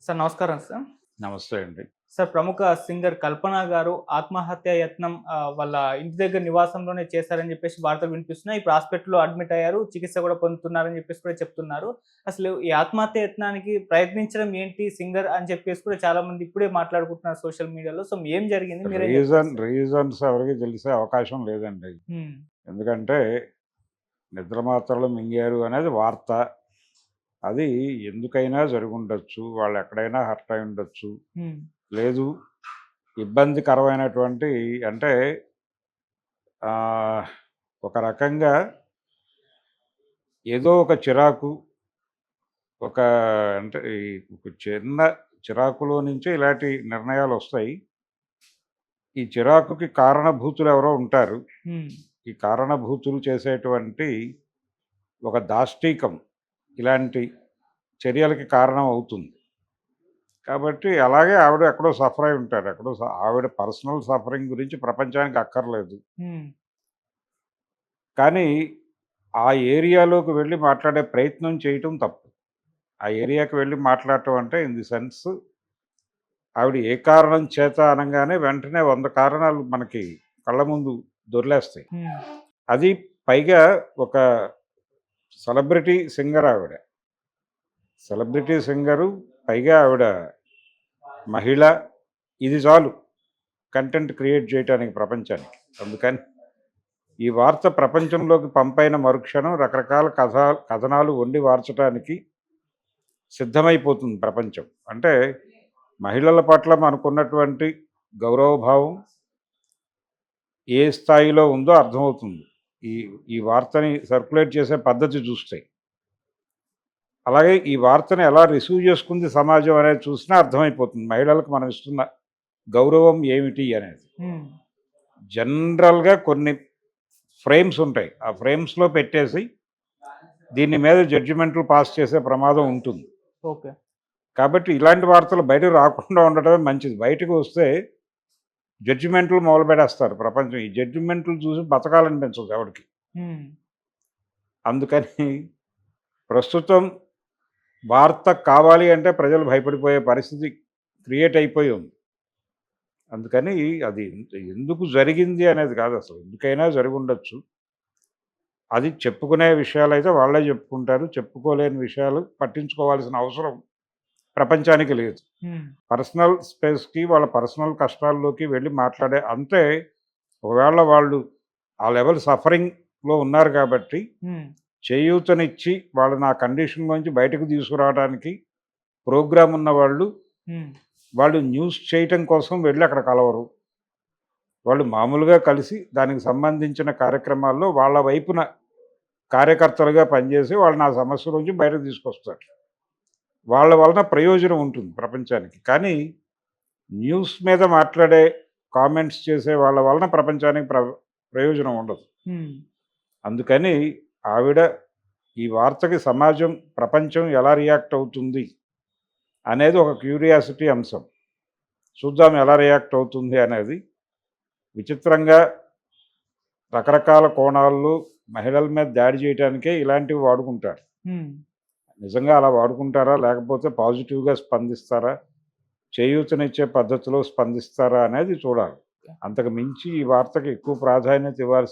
Sir నమస్కారం sir. నమస్తే అండి. సార్ ప్రముఖ సింగర్ 'కల్పన' గారు ఆత్మహత్య యత్నం వాళ్ళ ఇంటి దగ్గర నివాసంలోనే చేశారని చెప్పేసి వార్తలు వినిపిస్తున్నాయి. ఇప్పుడు హాస్పిటల్‌లో అడ్మిట్ అయ్యారు. చికిత్స కూడా పొందుతున్నారని చెప్పేసి కూడా చెప్తున్నారు. అసలు ఈ ఆత్మహత్య యత్నానికి ప్రయత్నించడం ఏంటి సింగర్ అని చెప్పేసి కూడా చాలామంది ఇప్పుడే మాట్లాడుకుంటున్నారు సోషల్ మీడియాలో. సో ఏం జరిగింది? మీరేం చెప్తారు సార్? రీజన్స్ ఎవరికీ తెలిసే అవకాశం లేదండి. హ్మ్. ఎందుకంటే నిద్ర మాత్రలు మింగారు అనేది వార్త. అది ఎందుకైనా జరిగుండొచ్చు. వాళ్ళు ఎక్కడైనా హర్ట్ అయి ఉండొచ్చు. హ్మ్. లేదు ఇబ్బందికరమైనటువంటి అంటే ఆహ్, ఒక రకంగా ఏదో ఒక చిరాకు, ఒక అంటే ఒక చిన్న చిరాకులో నుంచే ఇలాంటి నిర్ణయాలొస్తాయి. ఈ చిరాకుకి కారణభూతులు ఎవరో ఉంటారు. హ్మ్. ఈ కారణభూతులు చేసేటువంటి ఒక దాష్టీకం ఇలాంటి చర్యలకి కారణం అవుతుంది. కాబట్టి అలాగే ఆవిడ ఎక్కడో సఫర్ అయి ఉంటారు. ఎక్కడో ఆవిడ పర్సనల్ సఫరింగ్ గురించి ప్రపంచానికి అక్కర్లేదు. హ్మ్. కానీ ఆ ఏరియాలోకి వెళ్ళి మాట్లాడే ప్రయత్నం చేయటం తప్పు. ఆ ఏరియాకి వెళ్ళి మాట్లాడటం అంటే ఇన్ ది సెన్స్ ఆవిడ ఏ కారణం చేత అనంగానే వెంటనే 100 కారణాలు మనకి కళ్ళ ముందు దొర్లేస్తాయి. హ్మ్. అది పైగా ఒక సెలబ్రిటీ సింగర్ ఆవిడ. సెలబ్రిటీ సింగరు, పైగా ఆవిడ మహిళ. ఇది చాలు కంటెంట్ క్రియేట్ చేయటానికి ప్రపంచానికి. అందుకని ఈ వార్త ప్రపంచంలోకి పంపైన మరుక్షణం రకరకాల కథనాలు వండి వార్చటానికి సిద్ధమైపోతుంది ప్రపంచం. అంటే మహిళల పట్ల మనకున్నటువంటి గౌరవభావం ఏ స్థాయిలో ఉందో అర్థమవుతుంది. ఈ ఈ వార్తని సర్క్యులేట్ చేసే పద్ధతి చూస్తే. అలాగే ఈ వార్తని ఎలా రిసీవ్ చేసుకుంది సమాజం అనేది చూసినా అర్థమైపోతుంది. మహిళలకు మనం ఇస్తున్న గౌరవం ఏమిటి అనేది. హ్మ్. జనరల్‌గా కొన్ని ఫ్రేమ్స్ ఉంటాయి. ఆ ఫ్రేమ్స్‌లో పెట్టేసి దీని మీద జడ్జిమెంట్లు పాస్ చేసే ప్రమాదం ఉంటుంది. ఓకే. కాబట్టి ఇలాంటి వార్తలు బయటకు రాకుండా ఉండటమే మంచిది. బయటకు వస్తే జడ్జిమెంట్లు మొదలుపెట్టేస్తారు ప్రపంచం. ఈ జడ్జిమెంట్లు చూసి బతకాలనిపించదు ఎవడికి. హ్మ్. అందుకని ప్రస్తుతం వార్త కావాలి అంటే ప్రజలు భయపడిపోయే పరిస్థితి క్రియేట్ అయిపోయి ఉంది. అందుకని అది ఎందుకు జరిగింది అనేది కాదు అసలు. ఎందుకైనా జరిగుండొచ్చు. అది చెప్పుకునే విషయాలైతే వాళ్ళే చెప్పుకుంటారు. చెప్పుకోలేని విషయాలు పట్టించుకోవాల్సిన అవసరం ప్రపంచానికి లేదు. హ్మ్. పర్సనల్ స్పేస్‌కి, వాళ్ళ పర్సనల్ కష్టాల్లోకి వెళ్ళి మాట్లాడే అంటే ఒకవేళ వాళ్ళు ఆ లెవెల్ సఫరింగ్‌లో ఉన్నారు కాబట్టి హ్మ్. చేయూతనిచ్చి వాళ్ళని ఆ కండిషన్‌లోంచి బయటకు తీసుకురావడానికి ప్రోగ్రామ్ ఉన్నవాళ్ళు, హ్మ్. వాళ్ళు న్యూస్ చేయటం కోసం వెళ్ళి అక్కడ కలవరు. వాళ్ళు మామూలుగా కలిసి దానికి సంబంధించిన కార్యక్రమాల్లో వాళ్ళ వైపున కార్యకర్తలుగా పనిచేసి వాళ్ళని ఆ సమస్య నుంచి బయటకు తీసుకొస్తారు. వాళ్ళ వలన ప్రయోజనం ఉంటుంది ప్రపంచానికి. కానీ న్యూస్ మీద మాట్లాడే, కామెంట్స్ చేసే వాళ్ళ వలన ప్రపంచానికి ప్రయోజనం ఉండదు. హ్మ్. అందుకని ఆవిడ ఈ వార్తకి సమాజం, ప్రపంచం ఎలా రియాక్ట్ అవుతుంది అనేది ఒక క్యూరియాసిటీ అంశం. చూద్దాం ఎలా రియాక్ట్ అవుతుంది అనేది. విచిత్రంగా రకరకాల కోణాల్లో మహిళల మీద దాడి చేయడానికే ఇలాంటివి వాడుకుంటారు. హ్మ్. నిజంగా అలా వాడుకుంటారా? లేకపోతే పాజిటివ్‌గా స్పందిస్తారా? చేయూతనిచ్చే పద్ధతిలో స్పందిస్తారా అనేది చూడాలి. అంతకు మించి ఈ వార్తకి ఎక్కువ ప్రాధాన్యత ఇవ్వాల్సిన